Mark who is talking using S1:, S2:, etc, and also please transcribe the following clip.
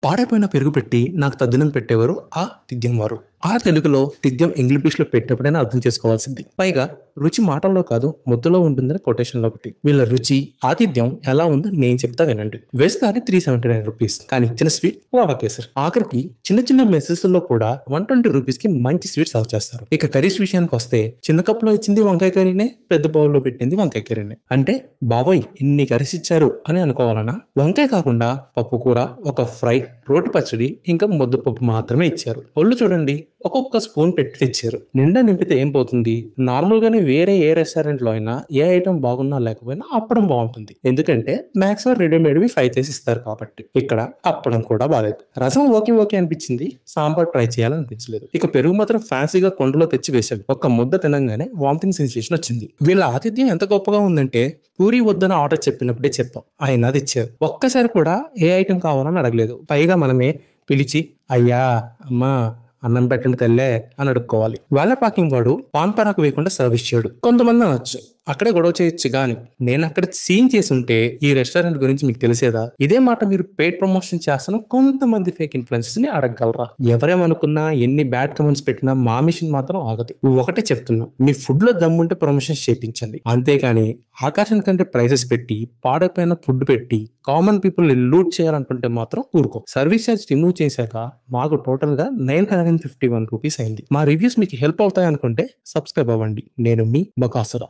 S1: పాడైపోయిన పెరుగు పెట్టి నాకు తద్దినం పెట్టేవారు ఆ తిద్యం వారు. ఆ తెలుగులో తిద్యం ఇంగ్లీష్‌లో పెట్టినప్పుడైనా అర్థం చేసుకోవాల్సింది. పైగా రుచి మాటల్లో కాదు ముద్దలో ఉంటుందని కొటేషన్‌లో ఒకటి. వీళ్ళ రుచి, ఆతిథ్యం ఎలా ఉందో నేను చెప్తా వినండి. వెజ్ థాలి ₹379 కానీ ఇచ్చిన స్వీట్ కోవా కేసరి. ఆఖరికి చిన్న చిన్న మెసెస్‌లో కూడా ₹120కి మంచి స్వీట్ సర్వ్ చేస్తారు. ఇక కర్రీస్ విషయానికొస్తే చిన్న కప్‌లో ఇచ్చింది వంకాయ కర్రీనే, పెద్ద బౌల్‌లో పెట్టింది వంకాయ కర్రీనే. అంటే బాబోయ్! ఇన్ని కర్రీస్ ఇచ్చారు అని అనుకోవాలనా? వంకాయ కాకుండా పప్పు కూర, ఒక ఫ్రై, రోటి పచ్చడి ఇంకా ముద్దపప్పు మాత్రమే ఇచ్చారు. ఒళ్ళు చూడండి ఒక్కొక్క స్పూన్ పెట్టి తెచ్చారు. నిండా నింపితే ఏం పోతుంది? నార్మల్ గానే వేరే ఏ రెస్టారెంట్ లో అయినా ఏ ఐటమ్ బాగున్నా లేకపోయినా అప్పడం బాగుంటుంది. ఎందుకంటే మాక్సిమం రెడీమేడ్వి ఫ్రై చేసి ఇస్తారు కాబట్టి. ఇక్కడ అప్పడం కూడా బాలేదు. రసం ఓకే ఓకే అనిపించింది. సాంబార్ ట్రై చేయాలనిపించలేదు. ఇక పెరుగు మాత్రం ఫ్యాన్సీగా కొండలో తెచ్చి వేశాడు. ఒక్క ముద్ద తినంగానే వామిటింగ్ సెన్సేషన్ వచ్చింది. వీళ్ళ ఆతిథ్యం ఎంత గొప్పగా ఉందంటే పూరి వద్దని ఆర్డర్ చెప్పినప్పుడే చెప్పాం. ఆయన అది ఇచ్చారు. ఒక్కసారి కూడా ఏ ఐటెం కావాలని అడగలేదు. పైగా మనమే పిలిచి అయ్యా అమ్మా అన్నం పెట్టండి తల్లే అని అడుక్కోవాలి. వాళ్ళ పాకింగ్ వాడు పాన్ పరాకు వేయకుండా సర్వీస్ చేయడు. కొంతమంది అనొచ్చు అక్కడే గొడవ చేయొచ్చు గాని నేను అక్కడ సీన్ చేసి ఉంటే ఈ రెస్టారెంట్ గురించి మీకు తెలిసేదా? ఇదే మాట మీరు పెయిడ్ ప్రమోషన్ చేస్తున్న కొంతమంది ఫేక్ ఇన్ఫ్లుయెన్సర్స్ ని అడగగలరా? ఎవరేమనుకున్నా ఎన్ని బ్యాడ్ కమెంట్స్ పెట్టినా మా మిషన్ మాత్రం ఆగదు. ఒకటే చెప్తున్నా, మీ ఫుడ్ లో దమ్ముంటే ప్రమోషన్స్ చేయించండి. అంతేగాని ఆకాశం కంటే ప్రైసెస్ పెట్టి పాడైపోయిన ఫుడ్ పెట్టి కామన్ పీపుల్ ని లూట్ చేయాలనుకుంటే మాత్రం ఊరుకో. సర్వీస్ ఛార్జ్ రిమూవ్ చేశాక మాకు టోటల్ గా ₹951 అయింది. మా రివ్యూస్ మీకు హెల్ప్ అవుతాయి అనుకుంటే సబ్స్క్రైబ్ అవ్వండి. నేను మీ బకాసురా.